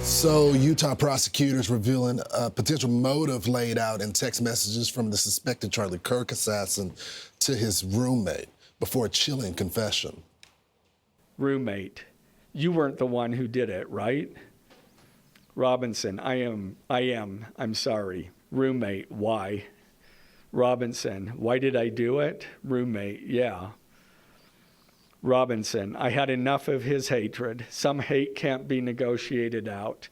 So, Utah prosecutors revealing a potential motive laid out in text messages from the suspected Charlie Kirk assassin to his roommate before a chilling confession. Roommate, you weren't the one who did it, right? Robinson, I'm sorry. Roommate, why? Robinson, why did I do it? Roommate, yeah. Robinson, I had enough of his hatred. Some hate can't be negotiated out.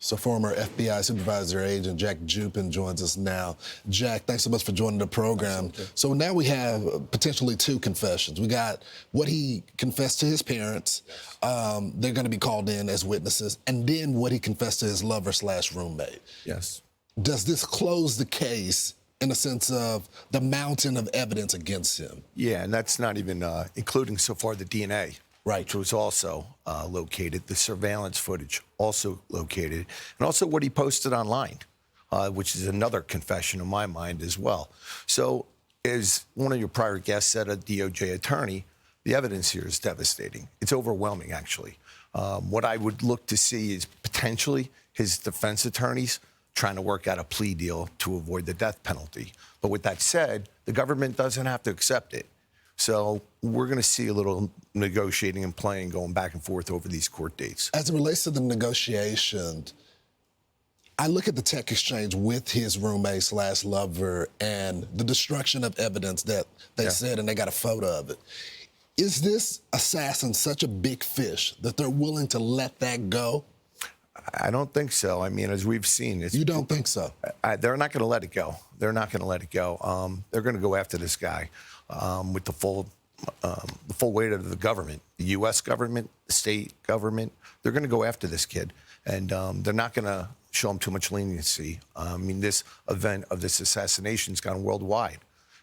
So former FBI supervisor agent Jack Jupin joins us now. Jack, thanks so much for joining the program. Absolutely. So now we have potentially two confessions. We got what he confessed to his parents. They're going to be called in as witnesses. And then what he confessed to his lover/roommate. Yes. Does this close the case in a sense of the mountain of evidence against him? Yeah, and that's not even including so far the DNA, Right. which was also located, the surveillance footage also located, and also what he posted online, which is another confession in my mind as well. So as one of your prior guests said, a DOJ attorney, the evidence here is devastating. It's overwhelming, actually. What I would look to see is potentially his defense attorneys trying to work out a plea deal to avoid the death penalty. But with that said, the government doesn't have to accept it. So we're going to see a little negotiating and playing going back and forth over these court dates. As it relates to the negotiation, I look at the tech exchange with his roommate/lover and the destruction of evidence that they said, and they got a photo of it. Is this assassin such a big fish that they're willing to let that go? I don't think so. I mean, as we've seen, You don't think so? They're not going to let it go. They're not going to let it go. They're going to go after this guy with the full weight of the government, the U.S. government, the state government. They're going to go after this kid, and they're not going to show him too much leniency. I mean, this event of this assassination has gone worldwide.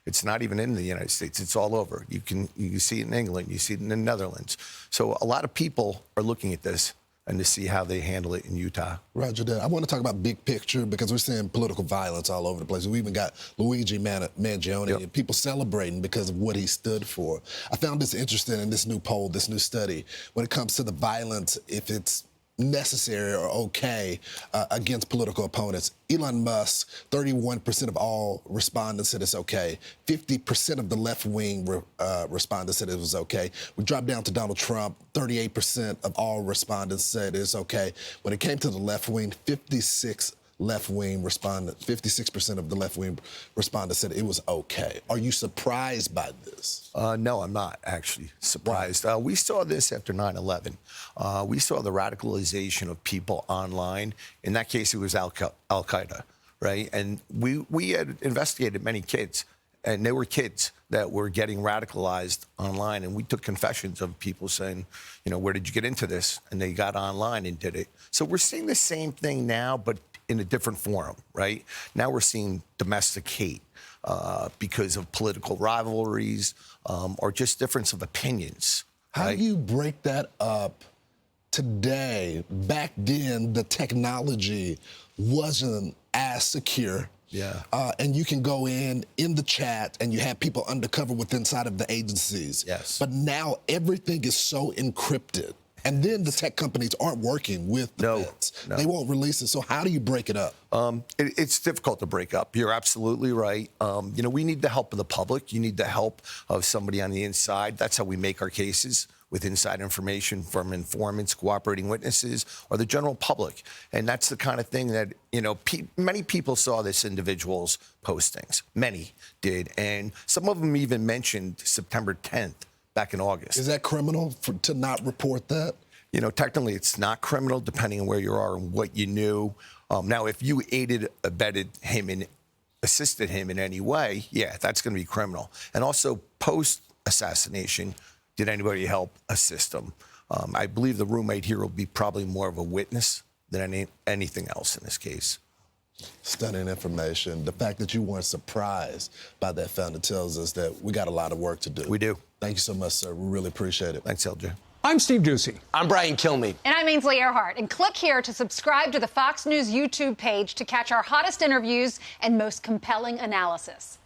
It's not even in the United States. It's all over. You can see it in England. You see it in the Netherlands. So a lot of people are looking at this and to see how they handle it in Utah. Roger that. I want to talk about big picture because we're seeing political violence all over the place. We even got Luigi Mangione and people celebrating because of what he stood for. I found this interesting in this new poll, this new study, when it comes to the violence, if it's necessary or okay against political opponents. Elon Musk, 31% of all respondents said it's okay. 50% of the left-wing respondents said it was okay. We dropped down to Donald Trump, 38% of all respondents said it's okay. When it came to the left-wing, 56% of the left-wing respondents said it was okay. Are you surprised by this? No, I'm not actually surprised. We saw this after 9/11. We saw the radicalization of people online. In that case, it was Al-Qaeda, right? And we had investigated many kids, and they were kids that were getting radicalized online. And we took confessions of people saying, you know, where did you get into this? And they got online and did it. So we're seeing the same thing now, but in a different forum, right? Now we're seeing domestic hate because of political rivalries or just difference of opinions. How do you break that up today? Back then, the technology wasn't as secure. Yeah. And you can go in the chat and you have people undercover inside of the agencies. Yes. But now everything is so encrypted. And then the tech companies aren't working with the bits. No. They won't release it. So how do you break it up? It's difficult to break up. You're absolutely right. You know, we need the help of the public. You need the help of somebody on the inside. That's how we make our cases, with inside information from informants, cooperating witnesses, or the general public. And that's the kind of thing that, you know, many people saw this individual's postings. Many did. And some of them even mentioned September 10th. Back in August. Is that criminal to not report that? You know, technically it's not criminal depending on where you are and what you knew. Now, if you aided, abetted him and assisted him in any way, yeah, that's going to be criminal. And also post-assassination, did anybody help assist him? I believe the roommate here will be probably more of a witness than anything else in this case. Stunning information. The fact that you weren't surprised by that founder tells us that we got a lot of work to do. We do. Thank you so much, sir. We really appreciate it. Thanks, LJ. I'm Steve Doocy. I'm Brian Kilmeade. And I'm Ainsley Earhart. And click here to subscribe to the Fox News YouTube page to catch our hottest interviews and most compelling analysis.